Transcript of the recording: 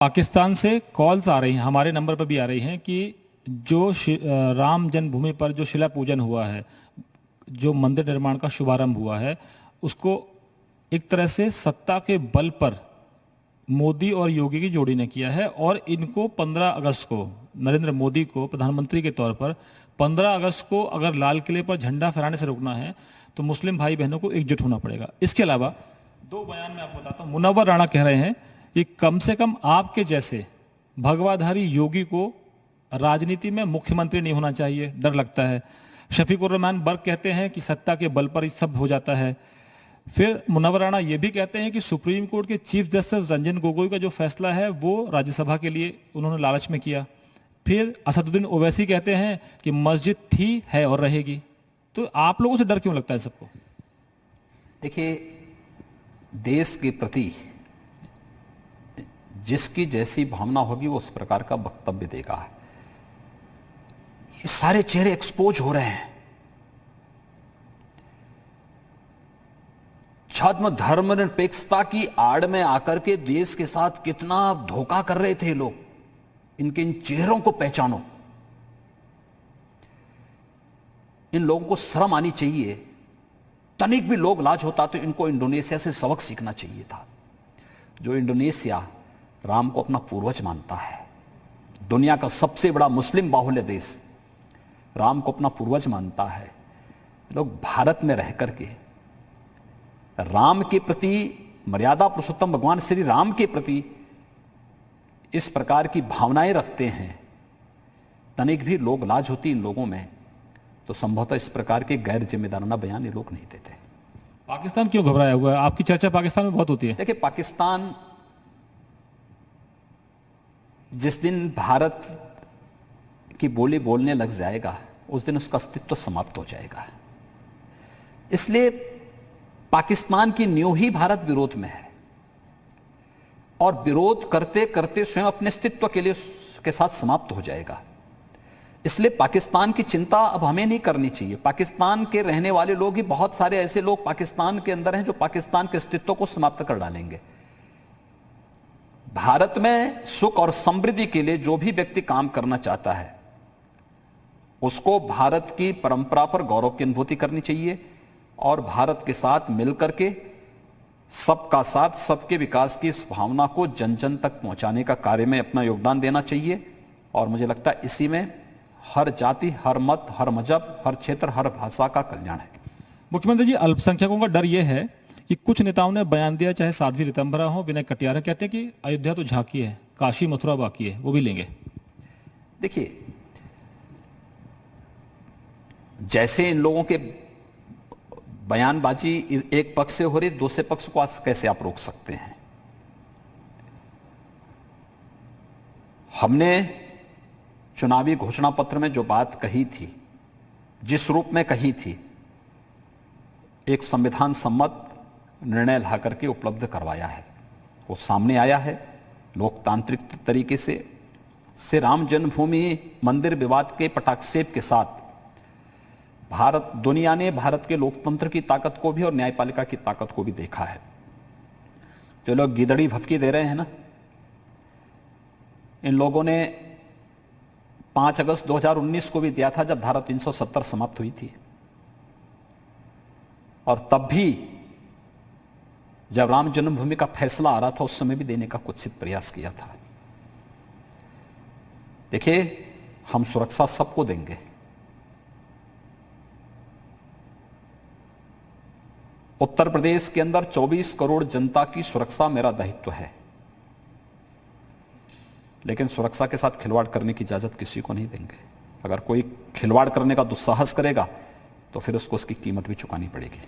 पाकिस्तान से कॉल्स आ रही हैं, हमारे नंबर पर भी आ रही हैं कि जो राम जन्मभूमि पर जो शिला पूजन हुआ है, जो मंदिर निर्माण का शुभारंभ हुआ है, उसको एक तरह से सत्ता के बल पर मोदी और योगी की जोड़ी ने किया है और इनको 15 अगस्त को नरेंद्र मोदी को प्रधानमंत्री के तौर पर 15 अगस्त को अगर लाल किले पर झंडा फहराने से रोकना है तो मुस्लिम भाई बहनों को एकजुट होना पड़ेगा। इसके अलावा दो बयान मैं आपको बताता हूं। मुनव्वर राणा कह रहे हैं कि कम से कम आपके जैसे भगवाधारी योगी को राजनीति में मुख्यमंत्री नहीं होना चाहिए, डर लगता है। शफीकुर रहमान बर्क कहते हैं कि सत्ता के बल पर ही सब हो जाता है। फिर मुनव्वर राणा ये भी कहते हैं कि सुप्रीम कोर्ट के चीफ जस्टिस रंजन गोगोई का जो फैसला है वो राज्यसभा के लिए उन्होंने लालच में किया। फिर असदुद्दीन ओवैसी कहते हैं कि मस्जिद थी, है और रहेगी। तो आप लोगों से डर क्यों लगता है सबको? देखिए, देश के प्रति जिसकी जैसी भावना होगी वो उस प्रकार का वक्तव्य देगा। ये सारे चेहरे एक्सपोज हो रहे हैं। छद्म धर्मनिरपेक्षता की आड़ में आकर के देश के साथ कितना धोखा कर रहे थे लोग। इनके इन चेहरों को पहचानो। इन लोगों को शर्म आनी चाहिए। तनिक भी लोग लाज होता तो इनको इंडोनेशिया से सबक सीखना चाहिए था। जो इंडोनेशिया राम को अपना पूर्वज मानता है, दुनिया का सबसे बड़ा मुस्लिम बाहुल्य देश राम को अपना पूर्वज मानता है, लोग भारत में रह करके राम के प्रति, मर्यादा पुरुषोत्तम भगवान श्री राम के प्रति इस प्रकार की भावनाएं रखते हैं। तनिक भी लोग लाज होती इन लोगों में तो संभवतः इस प्रकार के गैर जिम्मेदाराना बयान ये लोग नहीं देते। पाकिस्तान क्यों घबराया हुआ है? आपकी चर्चा पाकिस्तान में बहुत होती है। देखिए, पाकिस्तान जिस दिन भारत की बोली बोलने लग जाएगा उस दिन उसका अस्तित्व समाप्त हो जाएगा। इसलिए पाकिस्तान की नींव ही भारत विरोध में है और विरोध करते करते स्वयं अपने अस्तित्व के साथ समाप्त हो जाएगा। इसलिए पाकिस्तान की चिंता अब हमें नहीं करनी चाहिए। पाकिस्तान के रहने वाले लोग ही, बहुत सारे ऐसे लोग पाकिस्तान के अंदर हैं जो पाकिस्तान के अस्तित्व को समाप्त कर डालेंगे। भारत में सुख और समृद्धि के लिए जो भी व्यक्ति काम करना चाहता है उसको भारत की परंपरा पर गौरव की अनुभूति करनी चाहिए और भारत के साथ मिलकर के सबका साथ, सबके विकास की इस भावना को जन जन तक पहुंचाने का कार्य में अपना योगदान देना चाहिए। और मुझे लगता है इसी में हर जाति, हर मत, हर मजहब, हर क्षेत्र, हर भाषा का कल्याण है। मुख्यमंत्री जी, अल्पसंख्यकों का डर यह है कि कुछ नेताओं ने बयान दिया, चाहे साध्वी रितंभरा हो, विनय कटियार, कहते हैं कि अयोध्या तो झांकी है, काशी मथुरा बाकी है, वो भी लेंगे। देखिए, जैसे इन लोगों के बयानबाजी एक पक्ष से हो रही, दूसरे पक्ष को आज कैसे आप रोक सकते हैं? हमने चुनावी घोषणा पत्र में जो बात कही थी, जिस रूप में कही थी, एक संविधान सम्मत निर्णय ला करके उपलब्ध करवाया है, वो सामने आया है लोकतांत्रिक तरीके से राम जन्मभूमि मंदिर विवाद के पटाक्षेप के साथ दुनिया ने भारत के लोकतंत्र की ताकत को भी और न्यायपालिका की ताकत को भी देखा है। जो लोग गिदड़ी भफकी दे रहे हैं ना, इन लोगों ने 5 अगस्त 2019 को भी दिया था जब धारा 370 समाप्त हुई थी, और तब भी जब राम जन्मभूमि का फैसला आ रहा था उस समय भी देने का कुत्सित प्रयास किया था। देखिए, हम सुरक्षा सबको देंगे। उत्तर प्रदेश के अंदर 24 करोड़ जनता की सुरक्षा मेरा दायित्व है, लेकिन सुरक्षा के साथ खिलवाड़ करने की इजाजत किसी को नहीं देंगे। अगर कोई खिलवाड़ करने का दुस्साहस करेगा तो फिर उसको उसकी कीमत भी चुकानी पड़ेगी।